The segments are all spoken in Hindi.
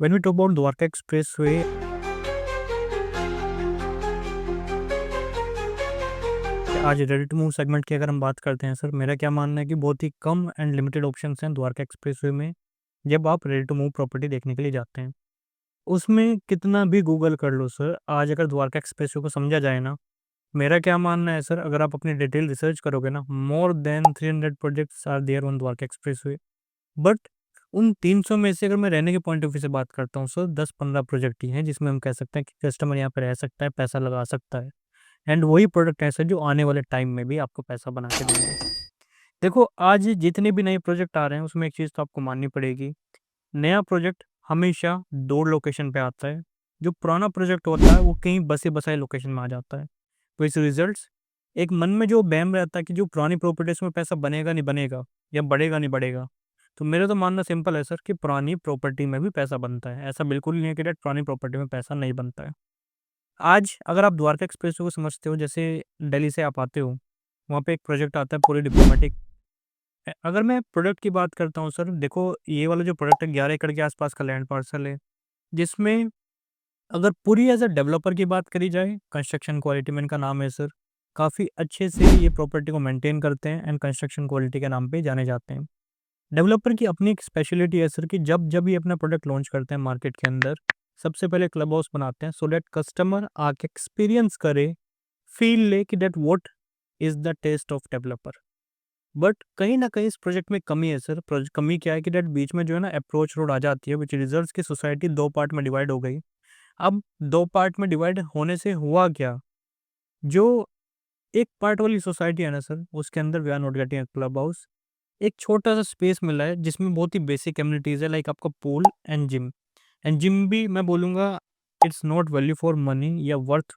When we talk about Dwarka Expressway, आज रेडी टू मूव सेगमेंट की अगर हम बात करते हैं सर, मेरा क्या मानना है कि बहुत ही कम एंड लिमिटेड ऑप्शंस हैं द्वारका एक्सप्रेसवे में जब आप रेडी टू मूव प्रॉपर्टी देखने के लिए जाते हैं। उसमें कितना भी गूगल कर लो सर, आज अगर द्वारका एक्सप्रेसवे को समझा जाए ना, मेरा क्या मानना है सर, अगर आप अपनी डिटेल रिसर्च करोगे ना, more than 300 projects are there on Dwarka expressway. But उन 300 में से अगर मैं रहने के पॉइंट ऑफ व्यू से बात करता हूँ सर, 10-15 प्रोजेक्ट ही हैं जिसमें हम कह सकते हैं कि कस्टमर यहाँ पे रह सकता है, पैसा लगा सकता है। एंड वही प्रोडक्ट ऐसा जो आने वाले टाइम में भी आपको पैसा बना के देंगे। देखो, आज जितने भी नए प्रोजेक्ट आ रहे हैं उसमें एक चीज़ तो आपको माननी पड़ेगी, नया प्रोजेक्ट हमेशा 2 लोकेशन पे आता है। जो पुराना प्रोजेक्ट होता है वो कहीं बसे-बसाए लोकेशन में आ जाता है। तो इस रिजल्ट्स एक मन में जो वहम रहता है कि जो पुरानी प्रॉपर्टीज़ में पैसा बनेगा नहीं बनेगा या बढ़ेगा नहीं बढ़ेगा। तो मेरा तो मानना सिंपल है सर कि पुरानी प्रॉपर्टी में भी पैसा बनता है। ऐसा बिल्कुल नहीं है कि डायरेक्ट पुरानी प्रॉपर्टी में पैसा नहीं बनता है। आज अगर आप द्वारका एक्सप्रेसवे को समझते हो, जैसे दिल्ली से आप आते हो, वहाँ पे एक प्रोजेक्ट आता है पूरी डिप्लोमेटिक। अगर मैं प्रोडक्ट की बात करता हूँ सर, देखो ये वाला जो प्रोडक्ट है 11 एकड़ के आसपास का लैंड पार्सल है, जिसमें अगर पूरी एज़ अ डेवलपर की बात करी जाए, कंस्ट्रक्शन क्वालिटी में इनका नाम है सर। काफ़ी अच्छे से ये प्रॉपर्टी को मेंटेन करते हैं एंड कंस्ट्रक्शन क्वालिटी के नाम पे जाने जाते हैं। डेवलपर की अपनी एक स्पेशलिटी है सर कि जब ये अपना प्रोडक्ट लॉन्च करते हैं मार्केट के अंदर, सबसे पहले क्लब हाउस बनाते हैं सो दैट कस्टमर आके एक्सपीरियंस करे, फ़ील ले कि that what is the taste of developer. But कहीं न कहीं इस प्रोजेक्ट में कमी है सर। कमी क्या है कि दैट बीच में जो है ना अप्रोच रोड आ जाती है, व्हिच रिजल्ट्स की सोसाइटी 2 पार्ट में डिवाइड हो गई। अब 2 पार्ट में डिवाइड होने से हुआ क्या? जो एक पार्ट वाली सोसाइटी है ना सर, उसके अंदर we are not getting a club house. एक छोटा-सा स्पेस मिला है जिसमें बहुत ही बेसिक एमिनिटीज़ है, लाइक आपका pool and gym. And gym भी मैं बोलूँगा it's not value for money या वर्थ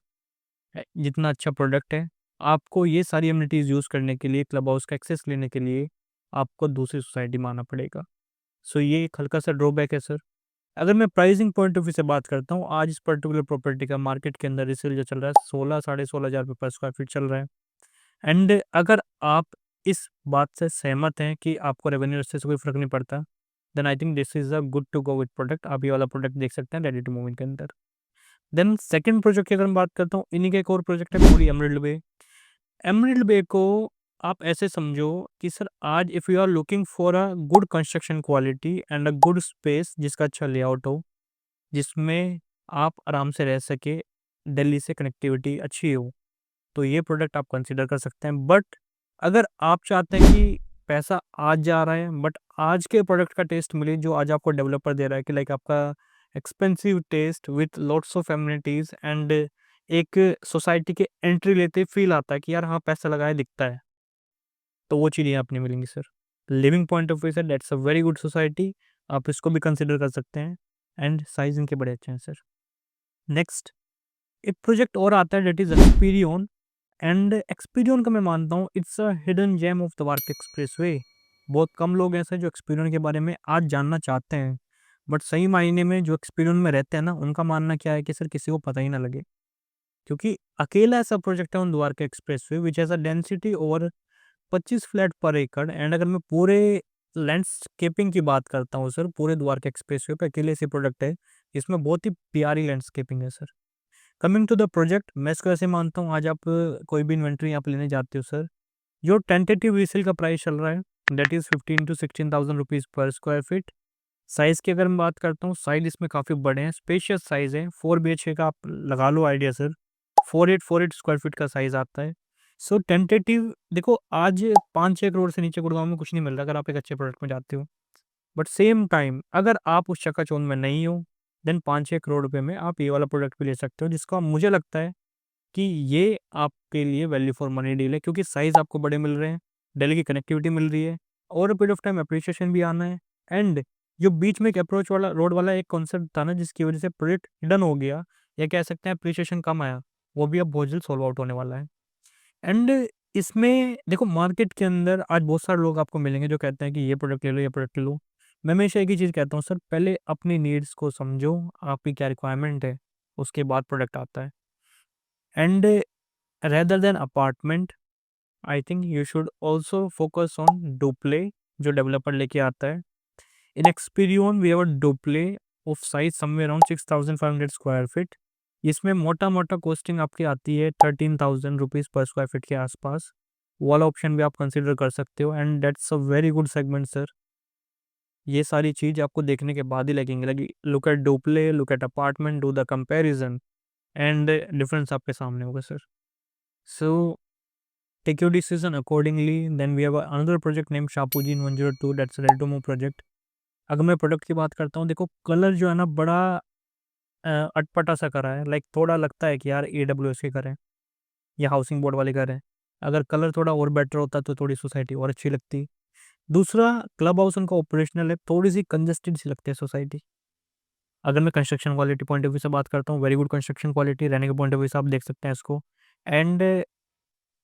जितना अच्छा प्रोडक्ट है। आपको ये सारी एमिनिटीज़ यूज़ करने के लिए, क्लब हाउस का एक्सेस लेने के लिए आपको दूसरी सोसाइटी में आना पड़ेगा। सो ये एक हल्का-सा ड्रॉबैक है सर। अगर मैं प्राइसिंग पॉइंट ऑफ व्यू से बात करता हूँ, आज इस पर्टिकुलर प्रॉपर्टी का मार्केट के अंदर रीसेल जो चल रहा है 16 साढ़े 16 हज़ार रुपए पर स्क्वायर फीट चल रहा है। एंड अगर आप इस बात से सहमत हैं कि आपको रेवेन्यू से कोई फ़र्क नहीं पड़ता, then I think this is a good to go with product. आप ये वाला प्रोडक्ट देख सकते हैं रेडी टू मूव इन के अंदर। देन सेकंड प्रोजेक्ट की अगर मैं बात करता हूँ, इन्हीं का एक और प्रोजेक्ट है पूरी एमराल्ड वे। एमराल्ड वे को आप ऐसे समझो कि सर आज if you are looking for a good construction quality and a good space जिसका अच्छा लेआउट हो, जिसमें आप आराम से रह सके, दिल्ली से कनेक्टिविटी अच्छी हो, तो ये प्रोडक्ट आप कंसिडर कर सकते हैं। बट अगर आप चाहते हैं कि पैसा आज जा रहा है बट आज के प्रोडक्ट का टेस्ट मिले जो आज आपको डेवलपर दे रहा है, कि लाइक आपका expensive taste with lots of amenities and एक सोसाइटी के एंट्री लेते फील आता है कि यार हाँ पैसा लगाया दिखता है, तो वो चीज़ें आप नहीं मिलेंगी sir. Living point of view से that's a very good society, आप इसको भी कंसिडर कर सकते हैं। एंड साइज इनके बड़े अच्छे हैं सर। नेक्स्ट एक प्रोजेक्ट और आता है that is Experion. And Experion का मैं मानता हूँ it's a hidden gem of the Dwarka expressway. बहुत कम लोग ऐसे जो एक्सपीरियन के बारे में आज जानना चाहते हैं, बट सही मायने में जो एक्सपीरियन में रहते हैं ना, उनका मानना क्या है कि सर किसी को पता ही ना लगे, क्योंकि अकेला ऐसा प्रोजेक्ट है on Dwarka expressway which has a density over 25 flat पर एकड़। एंड अगर मैं पूरे लैंडस्केपिंग की बात करता हूँ सर, पूरे द्वारका एक्सप्रेसवे पे अकेले से प्रोजेक्ट है जिसमें बहुत ही प्यारी लैंडस्केपिंग है sir. Coming to the project, मैं इसको ऐसे मानता हूँ, आज आप कोई भी इन्वेंट्री आप लेने जाते हो सर, जो टेंटेटिव रीसेल का प्राइस चल रहा है दैट इज़ 15 टू 16,000 रुपीज़ पर स्क्वायर फीट। साइज़ की अगर मैं बात करता हूँ, साइज़ इसमें काफ़ी बड़े हैं, स्पेशियस साइज़ है। 4 बीएचके का आप लगा लो आइडिया सर, 4848 स्क्वायर फीट का साइज़ आता है। सो टेंटेटिव देखो, आज 5-6 करोड़ से नीचे गुड़गाँव में कुछ नहीं मिल रहा अगर आप एक अच्छे प्रोडक्ट में जाते हो। बट सेम टाइम अगर आप उस चकाचौंध में नहीं हो, देन 5-6 करोड़ रुपए में आप ये वाला प्रोडक्ट भी ले सकते हो, जिसका मुझे लगता है कि ये आपके लिए वैल्यू फॉर मनी डील है, क्योंकि साइज़ आपको बड़े मिल रहे हैं, दिल्ली की कनेक्टिविटी मिल रही है, over a period of time appreciation भी आना है। एंड जो बीच में एक अप्रोच वाला रोड वाला एक कॉन्सेप्ट था ना, जिसकी वजह से प्रोजेक्ट हिडन हो गया या कह सकते हैं एप्रिसिएशन कम आया, वो भी अब बहुत जल्द सॉल्व आउट होने वाला है। एंड इसमें देखो, मार्केट के अंदर आज बहुत सारे लोग आपको मिलेंगे जो कहते हैं कि ये प्रोडक्ट ले लो, ये प्रोडक्ट ले लो। मैं हमेशा एक ही चीज़ कहता हूँ सर, पहले अपनी नीड्स को समझो, आपकी क्या रिक्वायरमेंट है, उसके बाद प्रोडक्ट आता है। And rather than apartment, I think you should also focus on duplex जो डेवलपर लेके आता है। In Experion we have a duplex of size somewhere around 6500 square feet. इसमें मोटा मोटा कॉस्टिंग आपकी आती है 13,000 रुपीज़ पर स्क्वायर फीट के आसपास। वाला ऑप्शन भी आप कंसिडर कर सकते हो and that's a very good segment sir. ये सारी चीज़ आपको देखने के बाद ही लगेंगे, लगी look at duplex, look at apartment, do the comparison and difference आपके सामने होगा sir. So take your decision accordingly. Then we have another project name Shapoorji in 102, that's ready to move project. अगर मैं प्रोडक्ट की बात करता हूँ, देखो कलर जो है ना बड़ा अटपटा सा करा है, लाइक थोड़ा लगता है कि यार AWS के करें या हाउसिंग बोर्ड वाले करें। अगर कलर थोड़ा और बेटर होता तो थोड़ी सोसाइटी और अच्छी लगती। दूसरा, क्लब हाउस उनका ऑपरेशनल है, थोड़ी सी कंजेस्टेड सी लगती है सोसाइटी। अगर मैं construction quality point of view से बात करता हूँ, वेरी गुड कंस्ट्रक्शन क्वालिटी, रहने के पॉइंट ऑफ व्यू से आप देख सकते हैं इसको। And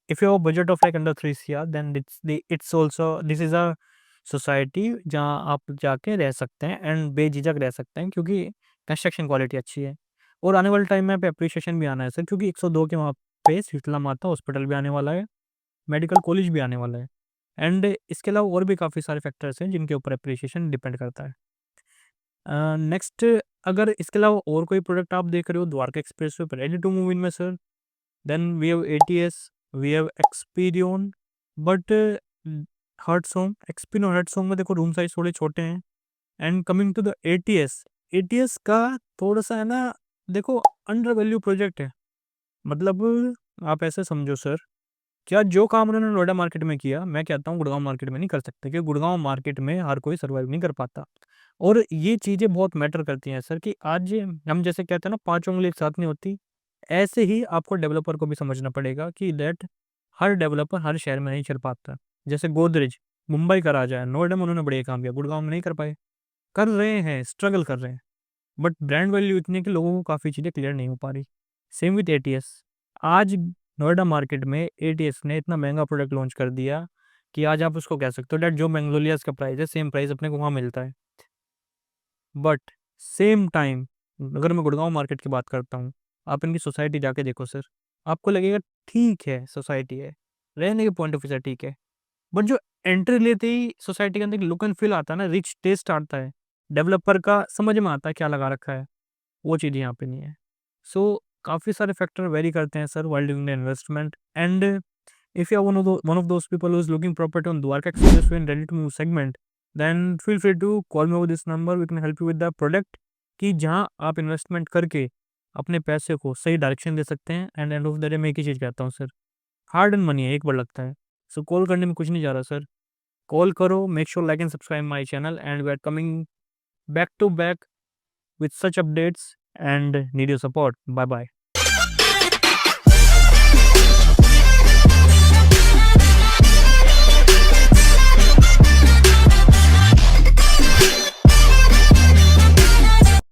if you have budget of like under 3 CR, then it's also this is a society जहाँ आप जाके रह सकते हैं एंड बेझिझक रह सकते हैं, क्योंकि कंस्ट्रक्शन क्वालिटी अच्छी है। और आने वाले टाइम में पे अप्रिशिएशन भी आना है सर, क्योंकि 102 के वहाँ पे शीतला माता हॉस्पिटल भी आने वाला है, मेडिकल कॉलेज भी आने वाला है। एंड इसके अलावा और भी काफ़ी सारे फैक्टर्स हैं जिनके ऊपर अप्रिशिएशन डिपेंड करता है। नेक्स्ट, अगर इसके अलावा और कोई प्रोडक्ट आप देख रहे हो द्वारका एक्सप्रेस वे पर रेडी टू मूव इन में sir, then we have ATS, we have Experion, but Heartsong, Experion और हर्ट्सोंग में देखो रूम साइज थोड़े छोटे हैं। And coming to the ATS का थोड़ा सा है ना, देखो अंडर वैल्यू प्रोजेक्ट है। मतलब आप ऐसे समझो सर, क्या जो काम उन्होंने नोएडा मार्केट में किया, मैं कहता हूँ गुड़गांव मार्केट में नहीं कर सकते, क्योंकि गुड़गांव मार्केट में हर कोई सर्वाइव नहीं कर पाता। और ये चीज़ें बहुत मैटर करती हैं सर, कि आज हम जैसे कहते हैं ना 5 उंगली एक साथ नहीं होती, ऐसे ही आपको डेवलपर को भी समझना पड़ेगा कि दैट हर डेवलपर हर शहर में नहीं चल पाता। जैसे गोदरेज मुंबई का राजा है, नोएडा में उन्होंने बढ़िया काम किया, गुड़गांव में नहीं कर पाए, कर रहे हैं, स्ट्रगल कर रहे हैं, बट ब्रांड वैल्यू इतनी है कि लोगों को काफ़ी चीज़ें क्लियर नहीं हो पा रही। Same with ATS। आज नोएडा मार्केट में ATS ने इतना महंगा प्रोडक्ट लॉन्च कर दिया कि आज आप उसको कह सकते हो डैट जो मैग्नोलियास का प्राइस है, सेम प्राइस अपने को वहाँ मिलता है। बट सेम टाइम अगर मैं गुड़गांव मार्केट की बात करता हूँ, आप इनकी सोसाइटी जाके देखो सर, आपको लगेगा ठीक है सोसाइटी है, रहने के पॉइंट ऑफ व्यू से ठीक है, बट जो एंट्री लेते ही सोसाइटी के अंदर लुक एंड फील आता है ना, रिच टेस्ट आता है, डेवलपर का समझ में आता है क्या लगा रखा है, वो चीज़ यहाँ पे नहीं है। सो काफ़ी सारे फैक्टर वेरी करते हैं sir while doing the investment. And if you are one of those people who is looking property on Dwarka Expressway and ready to move segment, then feel free to call me over this number. We can help you with the product कि जहाँ आप इन्वेस्टमेंट करके अपने पैसे को सही डायरेक्शन दे सकते हैं। And end of the day मैं एक ही चीज़ कहता हूँ सर, हार्ड एंड मनी है, एक बार लगता है। सो कॉल करने में कुछ नहीं जा रहा सर, कॉल करो, make sure like and subscribe my channel, and we are coming back to back with such updates and need your support. Bye bye.